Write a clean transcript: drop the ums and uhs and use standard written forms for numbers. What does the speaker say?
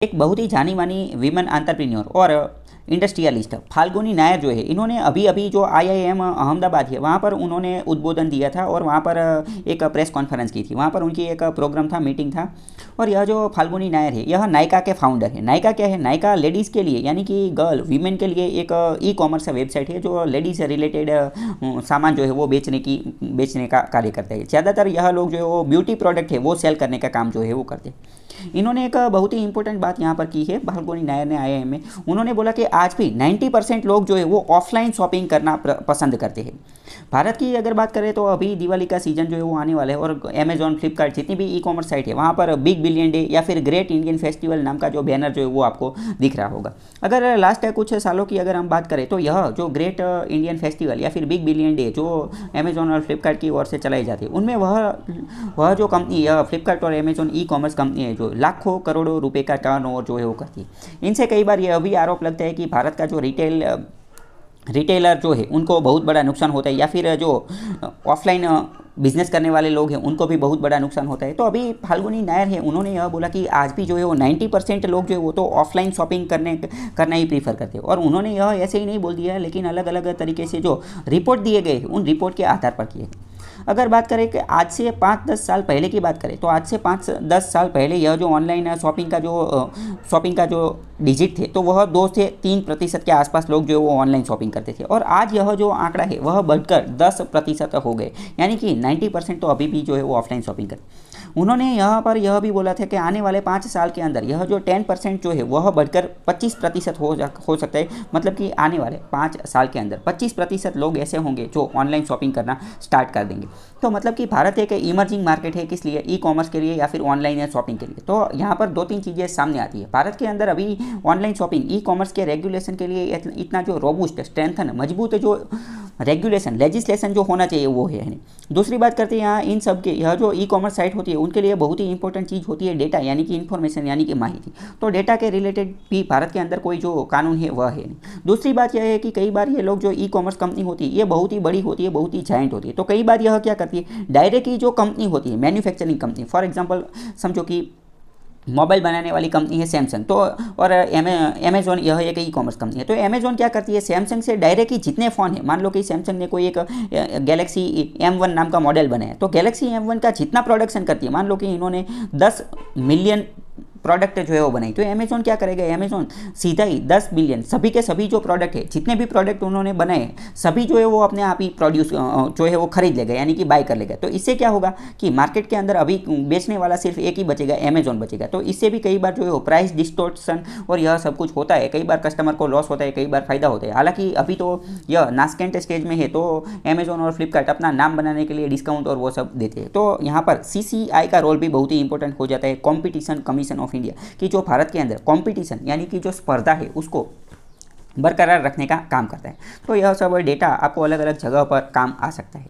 एक बहुत ही जानी मानी विमेन एंटरप्रेन्योर और इंडस्ट्रियलिस्ट फाल्गुनी नायर जो है, इन्होंने अभी अभी जो IIM अहमदाबाद है वहाँ पर उन्होंने उद्बोधन दिया था और वहाँ पर एक प्रेस कॉन्फ्रेंस की थी। वहाँ पर उनकी एक प्रोग्राम था, मीटिंग था। और यह जो फाल्गुनी नायर है, यह नायका के फाउंडर है। नायका क्या है? नायका लेडीज़ के लिए यानी कि गर्ल वीमेन के लिए एक ई-कॉमर्स वेबसाइट है जो लेडीज़ से रिलेटेड सामान जो है वो बेचने का कार्य करता है। ज़्यादातर यह लोग जो है वो ब्यूटी प्रोडक्ट है वो सेल करने का काम जो है वो करते हैं। इन्होंने एक बहुत ही इंपॉर्टेंट बात यहाँ पर की है फाल्गुनी नायर ने IIM में। उन्होंने बोला कि आज भी 90% लोग जो है वो ऑफलाइन शॉपिंग करना पसंद करते हैं। भारत की अगर बात करें तो अभी दिवाली का सीजन जो है वो आने वाला है और अमेजॉन, फ्लिपकार्ट जितनी भी ई-कॉमर्स साइट है वहाँ पर बिग बिलियन डे या फिर ग्रेट इंडियन फेस्टिवल नाम का जो बैनर जो है वो आपको दिख रहा होगा। अगर लास्ट कुछ सालों की अगर हम बात करें तो यह जो ग्रेट इंडियन फेस्टिवल या फिर बिग बिलियन डे जो अमेजॉन और फ्लिपकार्ट की ओर से चलाई जाती है, उनमें वह जो कंपनी यह फ्लिपकार्ट और अमेजॉन ई-कॉमर्स कंपनी है जो लाखों करोड़ों रुपए का टर्नओवर जो है वो करती है। इनसे कई बार यह भी आरोप लगता है कि भारत का जो रिटेलर जो है उनको बहुत बड़ा नुकसान होता है, या फिर जो ऑफलाइन बिजनेस करने वाले लोग हैं उनको भी बहुत बड़ा नुकसान होता है। तो अभी फाल्गुनी नायर है, उन्होंने यह बोला कि आज भी जो है वो 90% लोग जो है वो तो ऑफलाइन शॉपिंग करना ही प्रीफर करते हैं। और उन्होंने यह ऐसे ही नहीं बोल दिया है, लेकिन अलग अलग तरीके से जो रिपोर्ट दिए गए उन रिपोर्ट के आधार पर किए। अगर बात करें कि आज से 5-10 साल पहले की बात करें तो आज से 5-10 साल पहले यह जो ऑनलाइन शॉपिंग का जो डिजिट थे तो वह 2 से 3% के आसपास लोग जो है वो ऑनलाइन शॉपिंग करते थे, और आज यह जो आंकड़ा है वह बढ़कर 10% हो गए, यानी कि 90% तो अभी भी जो है वो ऑफलाइन शॉपिंग करते। उन्होंने यहाँ पर यह भी बोला था कि आने वाले 5 साल के अंदर यह जो 10% जो है वह बढ़कर 25% हो सकता है। मतलब कि आने वाले 5 साल के अंदर 25% लोग ऐसे होंगे जो ऑनलाइन शॉपिंग करना स्टार्ट कर देंगे। तो मतलब कि भारत एक इमर्जिंग मार्केट है, किस लिए? ई-कॉमर्स के लिए या फिर ऑनलाइन शॉपिंग के लिए। तो यहाँ पर 2-3 चीज़ें सामने आती है। भारत के अंदर अभी ऑनलाइन शॉपिंग ई-कॉमर्स के रेगुलेशन के लिए इतना जो रोबूस्ट, स्ट्रेंथन, मजबूत जो लेजिस्लेशन जो होना चाहिए वो है नहीं। दूसरी बात करते हैं यहाँ इन सब के, यह जो ई-कॉमर्स साइट होती है उनके लिए बहुत ही इंपॉर्टेंट चीज़ होती है डेटा, यानी कि इन्फॉर्मेशन, यानी कि माहिती। तो डेटा के रिलेटेड भी भारत के अंदर कोई जो कानून है वह है नहीं। दूसरी बात यह है कि कई बार ये लोग जो ई-कॉमर्स कंपनी होती है ये बहुत ही बड़ी होती है, बहुत ही जायंट होती है। तो कई बार यह क्या करती है, डायरेक्टली जो कंपनी होती है, मैन्युफैक्चरिंग कंपनी, फॉर एग्जाम्पल समझो कि मोबाइल बनाने वाली कंपनी है सैमसंग, तो और अमेजॉन यह एक ई-कॉमर्स कंपनी है। तो अमेजॉन क्या करती है, सैमसंग से डायरेक्ट ही जितने फ़ोन है, मान लो कि सैमसंग ने कोई एक गैलेक्सी M1 नाम का मॉडल बनाया, तो गैलेक्सी M1 का जितना प्रोडक्शन करती है, मान लो कि इन्होंने 10 मिलियन प्रोडक्ट जो है वो बनाई, तो अमेजॉन क्या करेगा, अमेजॉन सीधा ही 10 बिलियन सभी के सभी जो प्रोडक्ट है, जितने भी प्रोडक्ट उन्होंने बनाए सभी जो है वो अपने आप ही प्रोड्यूस जो है वो खरीद लेगा, यानी कि बाय कर लेगा। तो इससे क्या होगा कि मार्केट के अंदर अभी बेचने वाला सिर्फ एक ही बचेगा, अमेजॉन बचेगा। तो इससे भी कई बार जो है वो प्राइस डिस्टॉर्शन और यह सब कुछ होता है। कई बार कस्टमर को लॉस होता है, कई बार फायदा होता है। हालांकि अभी तो यह नासकेंट स्टेज में है, तो अमेजॉन और फ्लिपकार्ट अपना नाम बनाने के लिए डिस्काउंट और वो सब देते हैं। तो यहाँ पर CCI का रोल भी बहुत ही इंपॉर्टेंट हो जाता है, कॉम्पिटिशन कमीशन ऑफ इंडिया, कि जो भारत के अंदर कंपटीशन यानी कि जो स्पर्धा है उसको बरकरार रखने का काम करता है। तो यह सब डेटा आपको अलग अलग जगह पर काम आ सकता है।